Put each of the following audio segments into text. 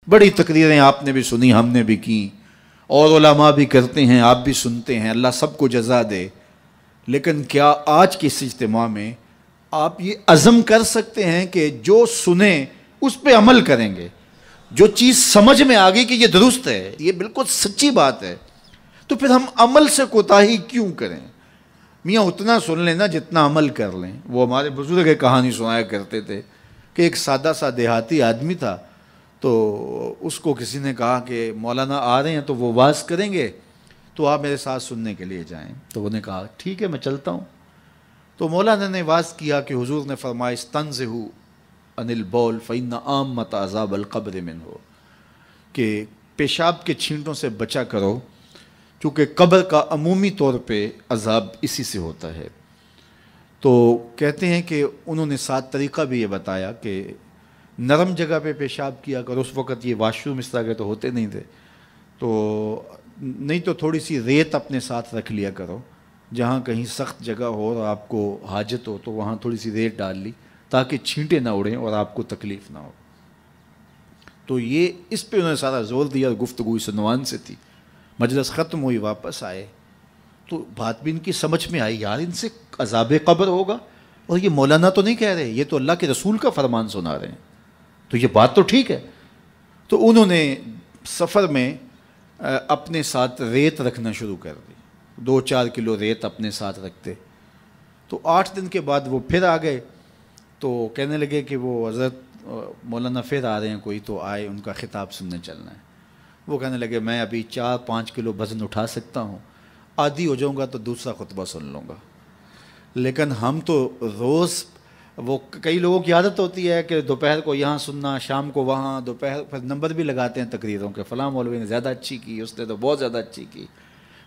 بڑی تقریریں آپ نے بھی سنی، ہم نے بھی کی، اور علماء بھی کرتے ہیں، آپ بھی سنتے ہیں، اللہ سب کو جزا دے۔ لیکن کیا آج کے اس اجتماع میں آپ یہ عزم کر سکتے ہیں کہ جو سنیں اس پہ عمل کریں گے؟ جو چیز سمجھ میں آ گئی کہ یہ درست ہے، یہ بالکل سچی بات ہے، تو پھر ہم عمل سے کوتاہی کیوں کریں؟ میاں اتنا سن لیں نا جتنا عمل کر لیں۔ وہ ہمارے بزرگ ایک کہانی سنایا کرتے تھے کہ ایک سادہ سا دیہاتی آدمی تھا، تو اس کو کسی نے کہا کہ مولانا آ رہے ہیں تو وہ واز کریں گے، تو آپ میرے ساتھ سننے کے لیے جائیں۔ تو انہوں نے کہا ٹھیک ہے میں چلتا ہوں۔ تو مولانا نے واز کیا کہ حضور نے فرمایا استنزہوا عن البول فإن عامۃ عذاب القبر منہ، کہ پیشاب کے چھینٹوں سے بچا کرو کیونکہ قبر کا عمومی طور پہ عذاب اسی سے ہوتا ہے۔ تو کہتے ہیں کہ انہوں نے ساتھ طریقہ بھی یہ بتایا کہ نرم جگہ پہ پیشاب کیا کرو۔ اس وقت یہ واش روم اس طرح کے تو ہوتے نہیں تھے، تو نہیں تو تھوڑی سی ریت اپنے ساتھ رکھ لیا کرو، جہاں کہیں سخت جگہ ہو اور آپ کو حاجت ہو تو وہاں تھوڑی سی ریت ڈال لی تاکہ چھینٹے نہ اڑیں اور آپ کو تکلیف نہ ہو۔ تو یہ اس پہ انہوں نے سارا زور دیا، گفتگو اس عنوان سے تھی۔ مجلس ختم ہوئی، واپس آئے تو بات بھی ان کی سمجھ میں آئی، یار ان سے عذاب قبر ہوگا، اور یہ مولانا تو نہیں کہہ رہے، یہ تو اللہ کے رسول کا فرمان سنا رہے ہیں، تو یہ بات تو ٹھیک ہے۔ تو انہوں نے سفر میں اپنے ساتھ ریت رکھنا شروع کر دی، 2-4 کلو ریت اپنے ساتھ رکھتے۔ تو 8 دن کے بعد وہ پھر آ گئے، تو کہنے لگے کہ وہ حضرت مولانا پھر آ رہے ہیں کوئی، تو آئے، ان کا خطاب سننے چلنا ہے۔ وہ کہنے لگے میں ابھی 4-5 کلو وزن اٹھا سکتا ہوں، عادی ہو جاؤں گا تو دوسرا خطبہ سن لوں گا۔ لیکن ہم تو روز، وہ کئی لوگوں کی عادت ہوتی ہے کہ دوپہر کو یہاں سننا، شام کو وہاں، دوپہر پھر نمبر بھی لگاتے ہیں تقریروں کے، فلاں مولوی نے زیادہ اچھی کی، اس نے تو بہت زیادہ اچھی کی۔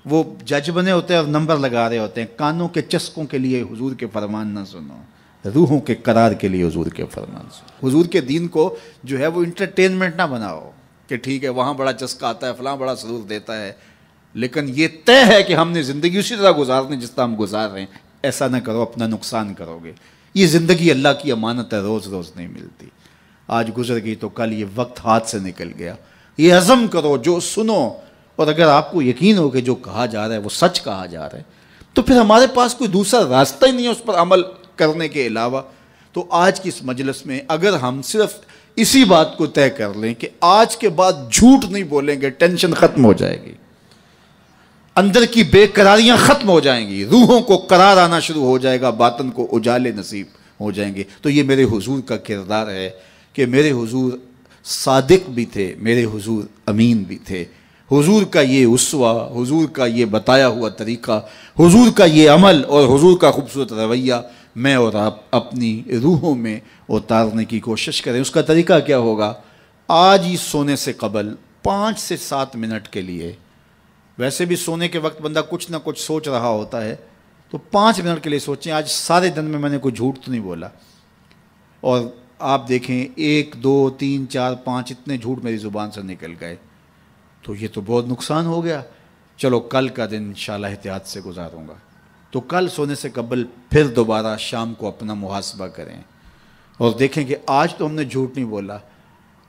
وہ جج بنے ہوتے ہیں اور نمبر لگا رہے ہوتے ہیں۔ کانوں کے چسکوں کے لیے حضور کے فرمان نہ سنو، روحوں کے قرار کے لیے حضور کے فرمان سنو۔ حضور کے دین کو جو ہے وہ انٹرٹینمنٹ نہ بناؤ کہ ٹھیک ہے وہاں بڑا چسکا آتا ہے، فلاں بڑا سرور دیتا ہے، لیکن یہ طے ہے کہ ہم نے زندگی اسی طرح گزارنی جس طرح ہم گزار رہے ہیں۔ ایسا نہ کرو، اپنا نقصان کرو گے۔ یہ زندگی اللہ کی امانت ہے، روز روز نہیں ملتی، آج گزر گئی تو کل یہ وقت ہاتھ سے نکل گیا۔ یہ عزم کرو، جو سنو، اور اگر آپ کو یقین ہو کہ جو کہا جا رہا ہے وہ سچ کہا جا رہا ہے تو پھر ہمارے پاس کوئی دوسرا راستہ ہی نہیں ہے اس پر عمل کرنے کے علاوہ۔ تو آج کی اس مجلس میں اگر ہم صرف اسی بات کو طے کر لیں کہ آج کے بعد جھوٹ نہیں بولیں گے، ٹینشن ختم ہو جائے گی، اندر کی بے قراریاں ختم ہو جائیں گی، روحوں کو قرار آنا شروع ہو جائے گا، باطن کو اجالے نصیب ہو جائیں گے۔ تو یہ میرے حضور کا کردار ہے کہ میرے حضور صادق بھی تھے، میرے حضور امین بھی تھے۔ حضور کا یہ اسوہ، حضور کا یہ بتایا ہوا طریقہ، حضور کا یہ عمل اور حضور کا خوبصورت رویہ میں اور آپ اپنی روحوں میں اتارنے کی کوشش کریں۔ اس کا طریقہ کیا ہوگا؟ آج ہی سونے سے قبل 5 سے 7 منٹ کے لیے، ویسے بھی سونے کے وقت بندہ کچھ نہ کچھ سوچ رہا ہوتا ہے، تو 5 منٹ کے لیے سوچیں آج سارے دن میں نے کوئی جھوٹ تو نہیں بولا، اور آپ دیکھیں 1 2 3 4 5 اتنے جھوٹ میری زبان سے نکل گئے، تو یہ تو بہت نقصان ہو گیا۔ چلو کل کا دن انشاءاللہ احتیاط سے گزاروں گا۔ تو کل سونے سے قبل پھر دوبارہ شام کو اپنا محاسبہ کریں اور دیکھیں کہ آج تو ہم نے جھوٹ نہیں بولا،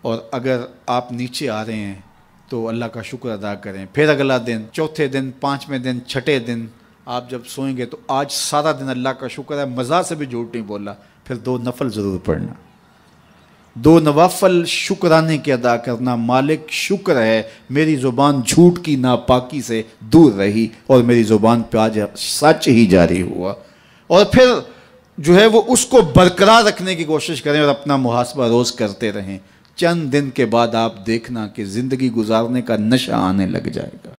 اور اگر آپ نیچے آ رہے ہیں تو اللہ کا شکر ادا کریں۔ پھر اگلا دن، چوتھے دن، 5ویں دن، 6ٹھے دن آپ جب سوئیں گے تو آج سارا دن اللہ کا شکر ہے مزہ سے بھی جھوٹ نہیں بولا، پھر 2 نفل ضرور پڑھنا، 2 نوافل شکرانے کے ادا کرنا۔ مالک شکر ہے میری زبان جھوٹ کی ناپاکی سے دور رہی اور میری زبان پہ آج سچ ہی جاری ہوا، اور پھر جو ہے وہ اس کو برقرار رکھنے کی کوشش کریں اور اپنا محاسبہ روز کرتے رہیں۔ چند دن کے بعد آپ دیکھنا کہ زندگی گزارنے کا نشہ آنے لگ جائے گا۔